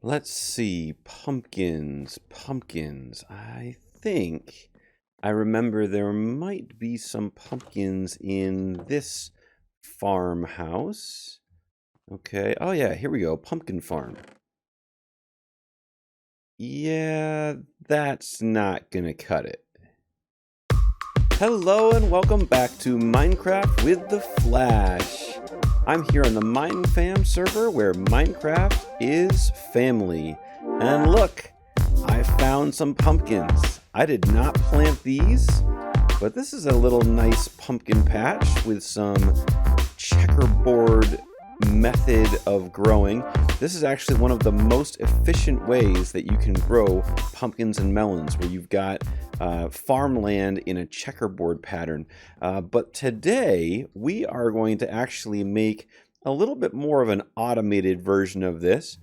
Let's see. Pumpkins. Pumpkins. I think I remember there might be some pumpkins in this farmhouse. Okay. Oh, yeah. Here we go. Pumpkin farm. Yeah, that's not gonna cut it. Hello and welcome back to Minecraft with TheFlash. I'm here on the MineFam server where Minecraft is family. And look, I found some pumpkins. I did not plant these, but this is a little nice pumpkin patch with some checkerboard method of growing. This is actually one of the most efficient ways that you can grow pumpkins and melons, where you've got farmland in a checkerboard pattern. But today we are going to actually make a little bit more of an automated version of this.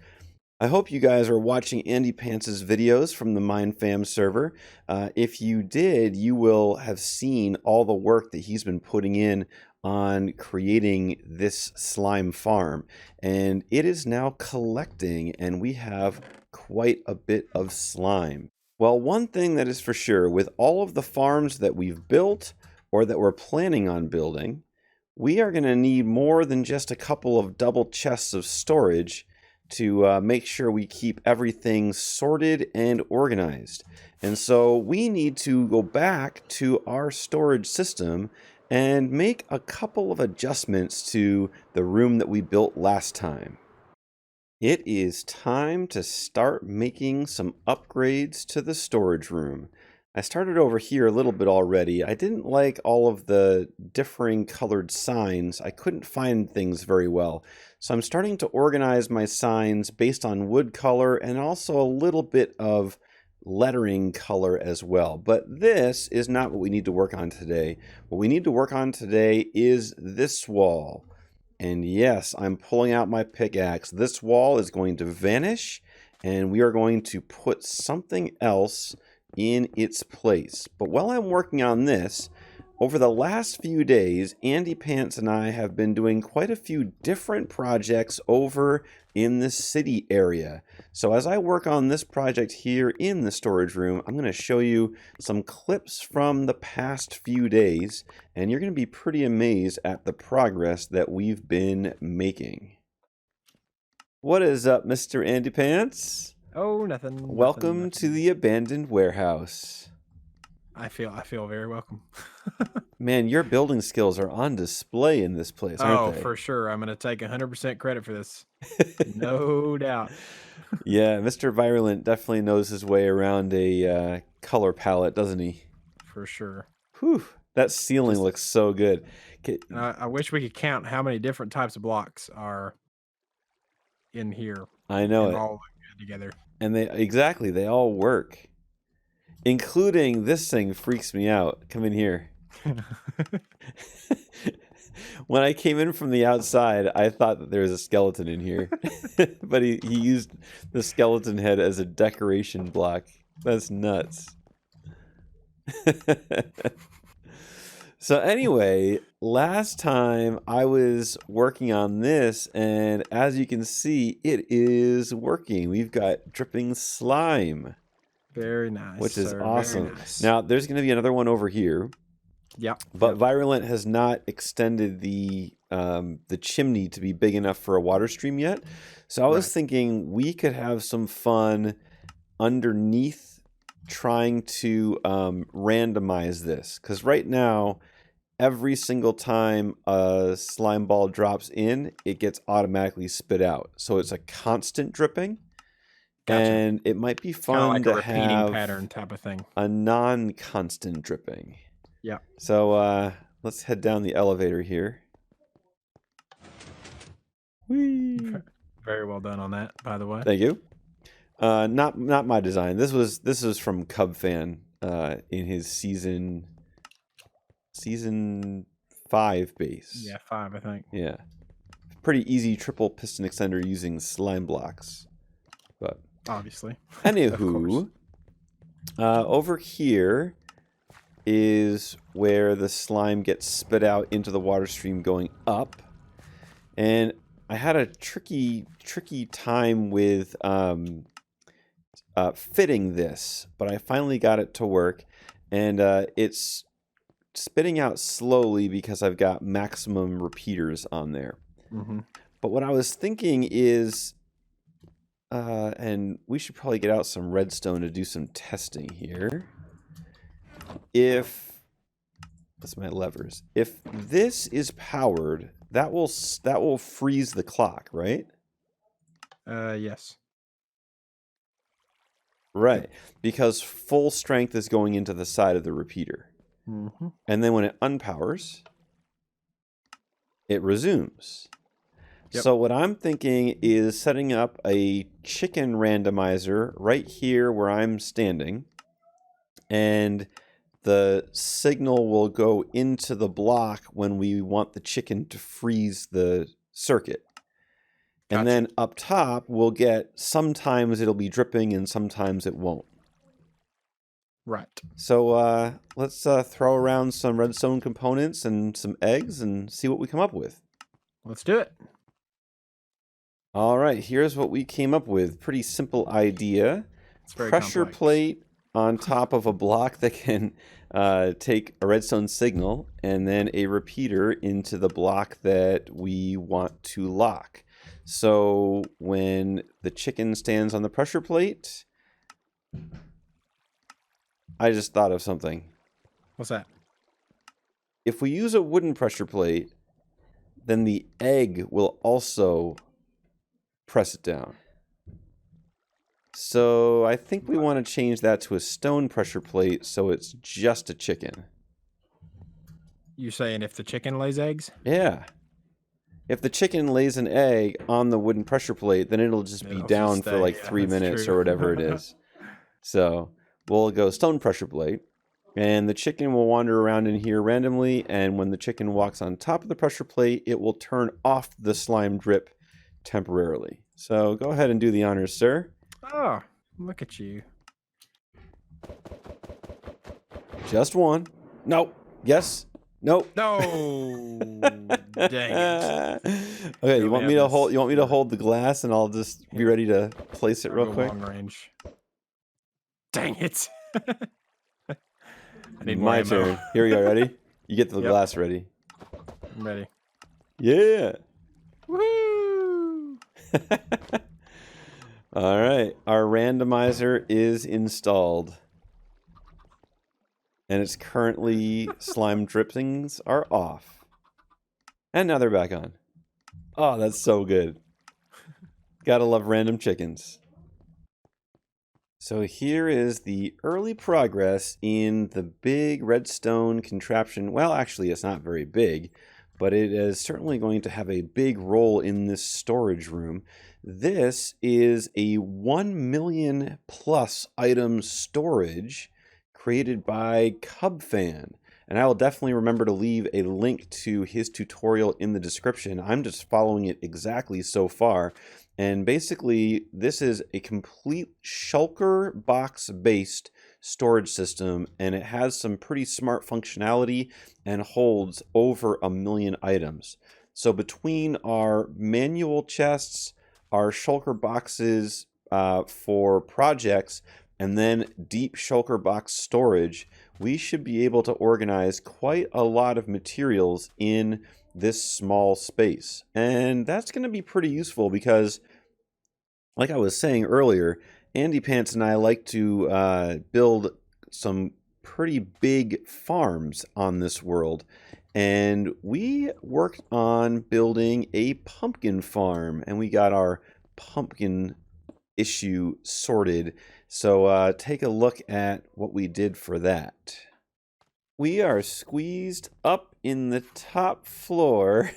I hope you guys are watching Andy Pants's videos from the MineFam server. If you did, you will have seen all the work that he's been putting in on creating this slime farm, and it is now collecting, and we have quite a bit of slime. Well, one thing that is for sure, with all of the farms that we've built or that we're planning on building, we are going to need more than just a couple of double chests of storage to make sure we keep everything sorted and organized. And so we need to go back to our storage system and make a couple of adjustments to the room that we built last time. It is time to start making some upgrades to the storage room. I started over here a little bit already. I didn't like all of the differing colored signs. I couldn't find things very well. So I'm starting to organize my signs based on wood color and also a little bit of lettering color as well. But this is not what we need to work on today. What we need to work on today is this wall. And yes, I'm pulling out my pickaxe. This wall is going to vanish, and we are going to put something else in its place. But while I'm working on this, over the last few days, Andy Pants and I have been doing quite a few different projects over in the city area. So as I work on this project here in the storage room, I'm going to show you some clips from the past few days, and you're going to be pretty amazed at the progress that we've been making. What is up, Mr. Andy Pants? Oh, nothing. Welcome nothing. to the abandoned warehouse. I feel very welcome. Man, your building skills are on display in this place, aren't they? Oh, for sure. I'm going to take 100% credit for this. No doubt. Yeah, Mr. Virulent definitely knows his way around a color palette, doesn't he? For sure. Whew, that ceiling looks so good. I wish we could count how many different types of blocks are in here. I know and it. all look good together. And they all work. Including this thing freaks me out. Come in here. When I came in from the outside, I thought that there was a skeleton in here. But he used the skeleton head as a decoration block. That's nuts. So anyway, last time I was working on this, and as you can see, it is working. We've got dripping slime. Very nice. Which is awesome. Very nice. Now, there's going to be another one over here. Yeah. But Virulent has not extended the chimney to be big enough for a water stream yet. So I was thinking we could have some fun underneath trying to randomize this. Because right now, every single time a slime ball drops in, it gets automatically spit out. So it's a constant dripping. Gotcha. And it might be fun like to a repeating have pattern type of thing. A non-constant dripping. Yeah. So let's head down the elevator here. Whee! Very well done on that, by the way. Thank you. Not my design. This is from Cub Fan in his season 5 base. Yeah, 5, I think. Yeah. Pretty easy triple piston extender using slime blocks. But obviously. Anywho, over here is where the slime gets spit out into the water stream going up. And I had a tricky time with fitting this, but I finally got it to work, and it's spitting out slowly because I've got maximum repeaters on there. But what I was thinking is, and we should probably get out some redstone to do some testing here. That's my levers. If this is powered, that will freeze the clock, right? Yes. Right, because full strength is going into the side of the repeater. And then when it unpowers, it resumes. Yep. So what I'm thinking is setting up a chicken randomizer right here where I'm standing, and the signal will go into the block when we want the chicken to freeze the circuit. And then up top, we'll get, sometimes it'll be dripping and sometimes it won't. Right. So let's throw around some redstone components and some eggs and see what we come up with. Let's do it. All right, here's what we came up with. Pretty simple idea. It's very pressure complex. plate on top of a block that can take a redstone signal, and then a repeater into the block that we want to lock. So when the chicken stands on the pressure plate, I just thought of something. What's that? If we use a wooden pressure plate, then the egg will also press it down. So I think we want to change that to a stone pressure plate so it's just a chicken. You saying if the chicken lays eggs? Yeah. If the chicken lays an egg on the wooden pressure plate, then it'll just be down for like 3 minutes or whatever it is. So we'll go stone pressure plate, and the chicken will wander around in here randomly, and when the chicken walks on top of the pressure plate, it will turn off the slime drip temporarily. So go ahead and do the honors, sir. Oh, look at you. Just one. Nope. Yes. Nope. No. Dang it. Okay, you want me to hold the glass, and I'll just be ready to place it real quick. Long range. Dang it. I need more My ammo. turn. Here we go. Ready? You get the glass ready. I'm ready. Yeah. Woo! All right. Our randomizer is installed. And it's currently slime drippings are off. And now they're back on. Oh, that's so good. Gotta love random chickens. So here is the early progress in the big redstone contraption. Well, actually, it's not very big, but it is certainly going to have a big role in this storage room. This is a 1 million plus item storage created by CubFan. And I will definitely remember to leave a link to his tutorial in the description. I'm just following it exactly so far. And basically, this is a complete shulker box-based storage system, and it has some pretty smart functionality and holds over 1 million items. So between our manual chests, our shulker boxes for projects, and then deep shulker box storage, we should be able to organize quite a lot of materials in this small space. And that's going to be pretty useful because, like I was saying earlier, Andy Pants and I like to build some pretty big farms on this world. And we worked on building a pumpkin farm, and we got our pumpkin issue sorted. So take a look at what we did for that. We are squeezed up in the top floor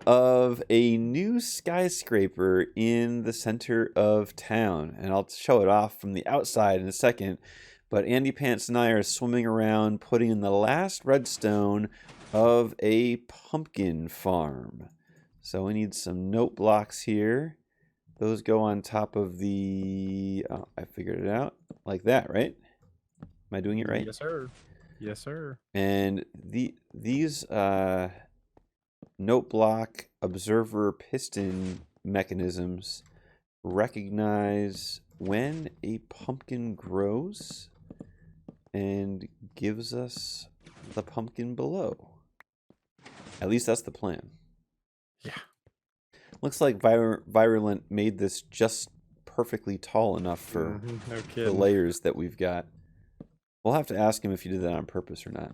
of a new skyscraper in the center of town. And I'll show it off from the outside in a second. But Andy Pants and I are swimming around putting in the last redstone of a pumpkin farm. So we need some note blocks here. Those go on top of the... Oh, I figured it out. Like that, right? Am I doing it right? Yes, sir. Yes, sir. And these Note block, observer, piston mechanisms recognize when a pumpkin grows and gives us the pumpkin below. At least that's the plan. Yeah. Looks like Virulent made this just perfectly tall enough for No the kidding. layers that we've got. We'll have to ask him if he did that on purpose or not.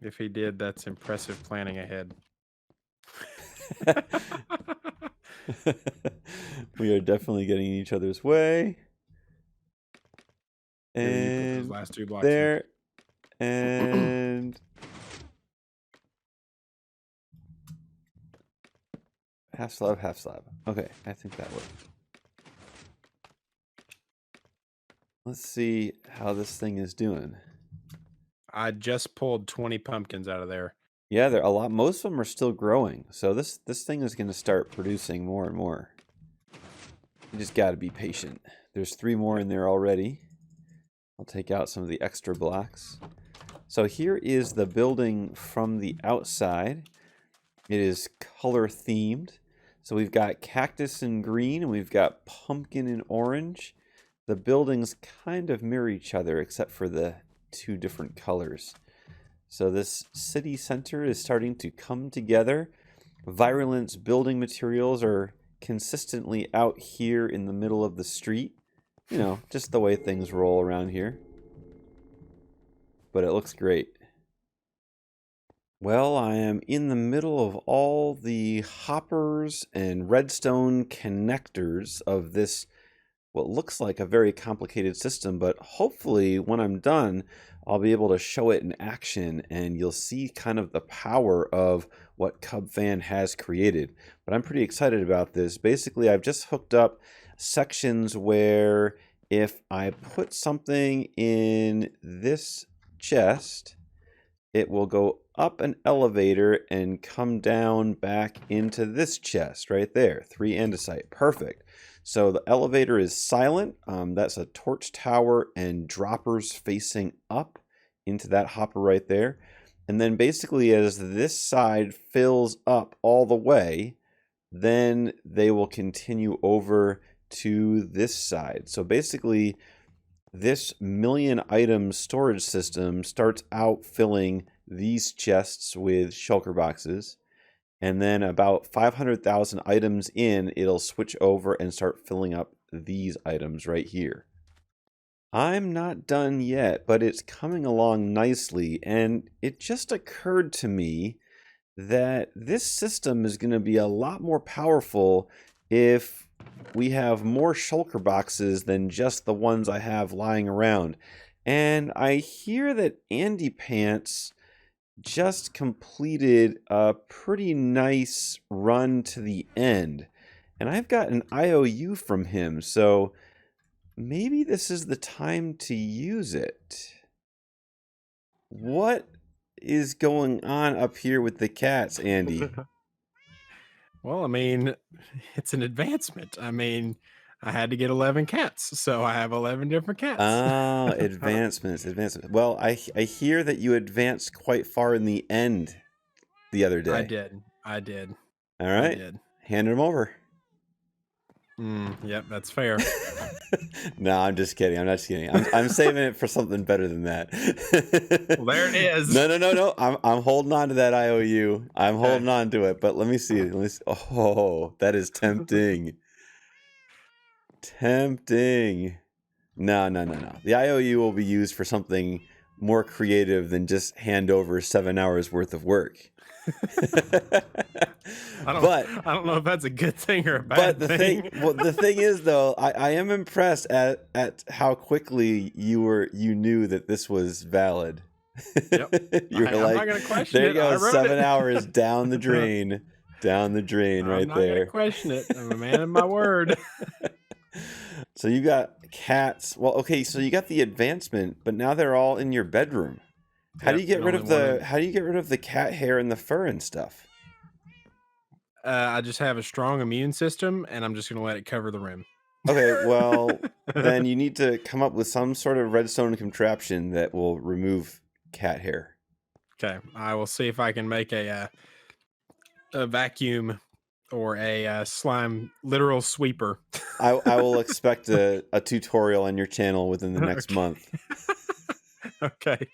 If he did, that's impressive planning ahead. We are definitely getting in each other's way. Here, you put those And last 2 blocks there. And half slab, half slab. Okay, I think that worked. Let's see how this thing is doing. I just pulled 20 pumpkins out of there. Yeah, there a lot. Most of them are still growing, so this thing is going to start producing more and more. You just got to be patient. There's 3 more in there already. I'll take out some of the extra blocks. So here is the building from the outside. It is color themed. So we've got cactus in green and we've got pumpkin in orange. The buildings kind of mirror each other except for the 2 different colors. So this city center is starting to come together. Virulent's building materials are consistently out here in the middle of the street. You know, just the way things roll around here. But it looks great. Well, I am in the middle of all the hoppers and redstone connectors of this, what looks like a very complicated system, but hopefully when I'm done, I'll be able to show it in action and you'll see kind of the power of what CubFan has created. But I'm pretty excited about this. Basically, I've just hooked up sections where if I put something in this chest, it will go up an elevator and come down back into this chest right there. 3 andesite. Perfect. So the elevator is silent. That's a torch tower and droppers facing up into that hopper right there. And then basically as this side fills up all the way, then they will continue over to this side. So basically this million item storage system starts out filling these chests with shulker boxes, and then about 500,000 items in, it'll switch over and start filling up these items right here. I'm not done yet, but it's coming along nicely, and it just occurred to me that this system is going to be a lot more powerful if we have more shulker boxes than just the ones I have lying around. And I hear that Andy Pants just completed a pretty nice run to the end. And I've got an IOU from him, so maybe this is the time to use it. What is going on up here with the cats, Andy? Well, I mean, it's an advancement. I mean, I had to get 11 cats, so I have 11 different cats. Oh, advancements. Well, I hear that you advanced quite far in the end the other day. I did. All right. Hand them over. Yep, that's fair. No, I'm just kidding. I'm not just kidding. I'm saving it for something better than that. Well, there it is. No. I'm holding on to that IOU. I'm holding on to it. But let me see. Oh, that is tempting. Tempting. No. The IOU will be used for something more creative than just hand over 7 hours worth of work. I don't know if that's a good thing or a bad thing. The thing is, though, I am impressed at how quickly you knew that this was valid. Yep. You were I'm not gonna question it. There you go, 7 hours down the drain. Down the drain right there. I'm not gonna question it. I'm a man of my word. So you got cats. Well, okay, so you got the advancement, but now they're all in your bedroom. How do you get rid of the cat hair and the fur and stuff? I just have a strong immune system, and I'm just gonna let it cover the room. Okay, well, then you need to come up with some sort of redstone contraption that will remove cat hair. Okay, I will see if I can make a vacuum or a slime literal sweeper. I will expect a tutorial on your channel within the next Okay. month. Okay.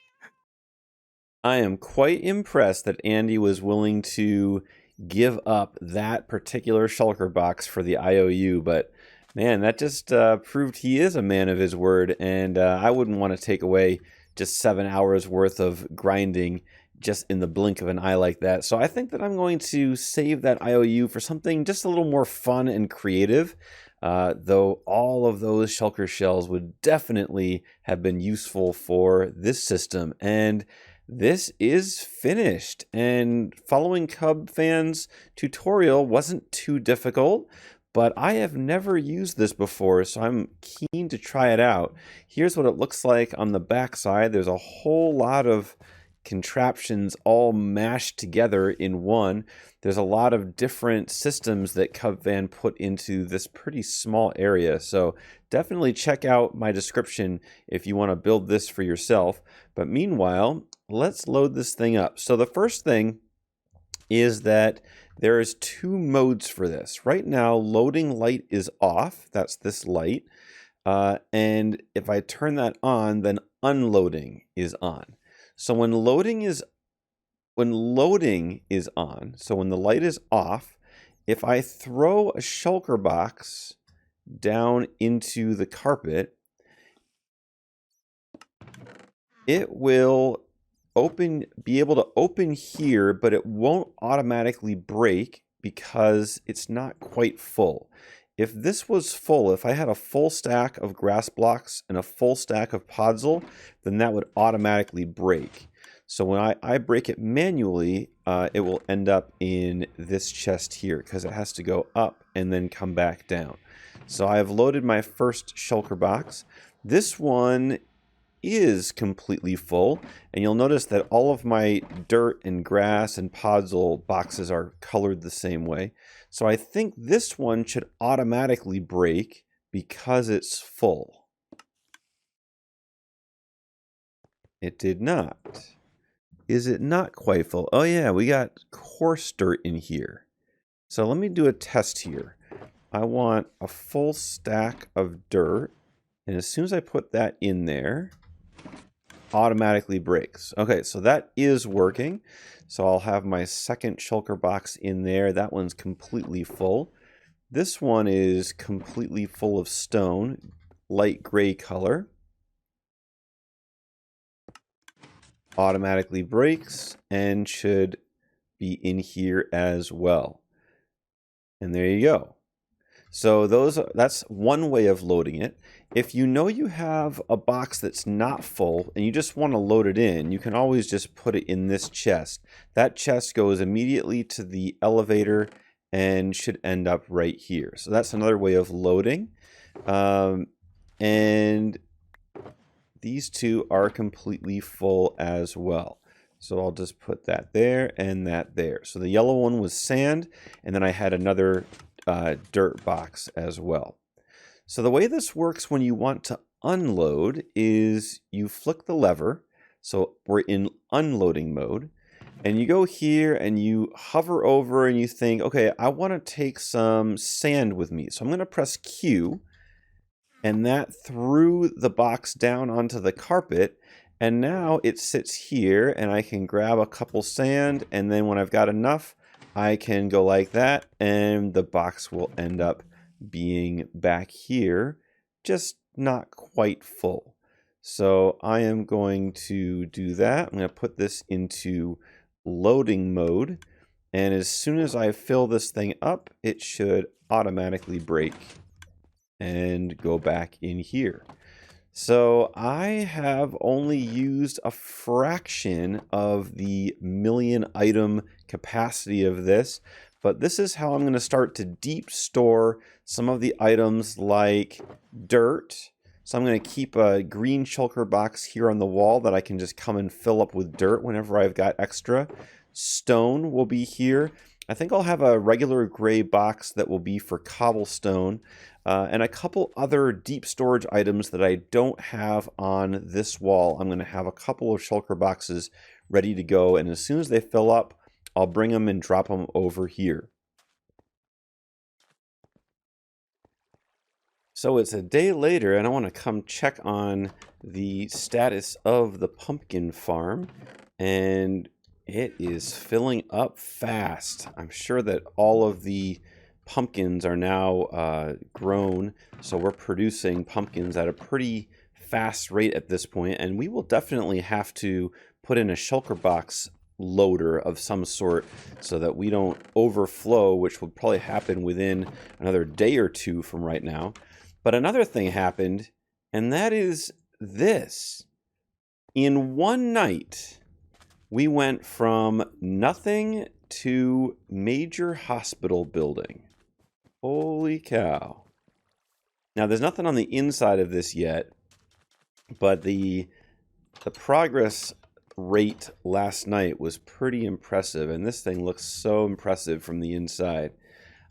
I am quite impressed that Andy was willing to give up that particular shulker box for the IOU, but man, that just proved he is a man of his word, and I wouldn't want to take away just 7 hours worth of grinding just in the blink of an eye like that. So I think that I'm going to save that IOU for something just a little more fun and creative. Though all of those shulker shells would definitely have been useful for this system. And this is finished, and following Cub fans tutorial wasn't too difficult, but I have never used this before, so I'm keen to try it out. Here's what it looks like on the back side. There's a whole lot of contraptions all mashed together in one. There's a lot of different systems that CubFan put into this pretty small area, so definitely check out my description if you want to build this for yourself. But meanwhile, let's load this thing up. So the first thing is that there's 2 modes for this. Right now, loading light is off. That's this light. And if I turn that on, then unloading is on. So when loading is on, so when the light is off, if I throw a shulker box down into the carpet, it will be able to open here, but it won't automatically break because it's not quite full. If this was full, if I had a full stack of grass blocks and a full stack of podzol, then that would automatically break. So when I break it manually, it will end up in this chest here because it has to go up and then come back down. So I have loaded my first shulker box. This one is completely full, and you'll notice that all of my dirt and grass and podzol boxes are colored the same way. So I think this one should automatically break because it's full. It did not. Is it not quite full? Oh yeah, we got coarse dirt in here. So let me do a test here. I want a full stack of dirt, and as soon as I put that in there, automatically breaks. Okay, so that is working. So I'll have my second shulker box in there. That one's completely full. This one is completely full of stone, light gray color. Automatically breaks and should be in here as well. And there you go. So that's one way of loading it. If you know you have a box that's not full and you just want to load it in, you can always just put it in this chest. That chest goes immediately to the elevator and should end up right here. So that's another way of loading. And these 2 are completely full as well. So I'll just put that there and that there. So the yellow one was sand, and then I had another dirt box as well. So the way this works when you want to unload is you flick the lever. So we're in unloading mode, and you go here and you hover over and you think, okay, I want to take some sand with me. So I'm going to press Q, and that threw the box down onto the carpet. And now it sits here, and I can grab a couple sand, and then when I've got enough, I can go like that, and the box will end up being back here, just not quite full. So I am going to do that. I'm going to put this into loading mode, and as soon as I fill this thing up, it should automatically break and go back in here. So I have only used a fraction of the million item capacity of this, but this is how I'm going to start to deep store some of the items like dirt. So I'm going to keep a green shulker box here on the wall that I can just come and fill up with dirt whenever I've got extra. Stone will be here. I think I'll have a regular gray box that will be for cobblestone, and a couple other deep storage items that I don't have on this wall. I'm going to have a couple of shulker boxes ready to go. And as soon as they fill up, I'll bring them and drop them over here. So it's a day later, and I want to come check on the status of the pumpkin farm, and it is filling up fast. I'm sure that all of the pumpkins are now grown, so we're producing pumpkins at a pretty fast rate at this point, and we will definitely have to put in a shulker box loader of some sort so that we don't overflow, which will probably happen within another day or two from right now. But another thing happened, and that is this. In one night, we went from nothing to major hospital building. Holy cow. Now, there's nothing on the inside of this yet, but the progress rate last night was pretty impressive, and this thing looks so impressive from the inside.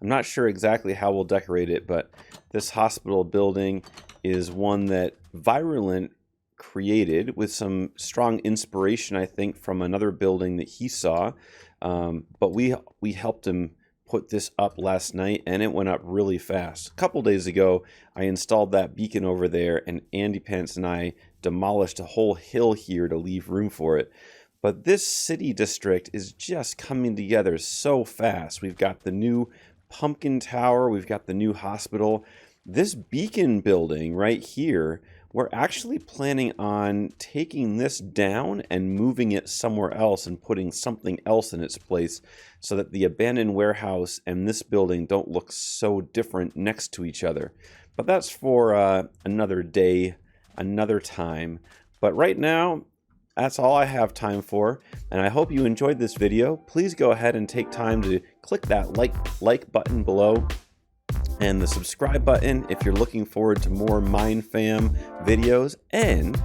I'm not sure exactly how we'll decorate it, but this hospital building is one that Virulent created with some strong inspiration, I think, from another building that he saw. But we helped him put this up last night, and it went up really fast. A couple days ago, I installed that beacon over there, and Andy Pants and I demolished a whole hill here to leave room for it. But this city district is just coming together so fast. We've got the new pumpkin tower, we've got the new hospital. This beacon building right here, we're actually planning on taking this down and moving it somewhere else and putting something else in its place so that the abandoned warehouse and this building don't look so different next to each other. But that's for another day, another time. But right now, that's all I have time for, and I hope you enjoyed this video. Please go ahead and take time to click that like button below and the subscribe button if you're looking forward to more MineFam videos. And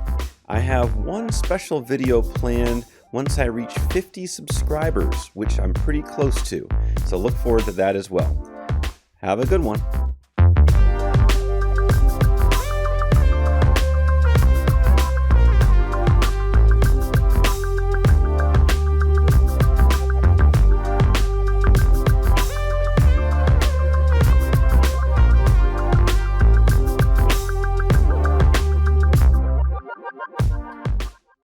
I have one special video planned once I reach 50 subscribers, which I'm pretty close to. So look forward to that as well. Have a good one.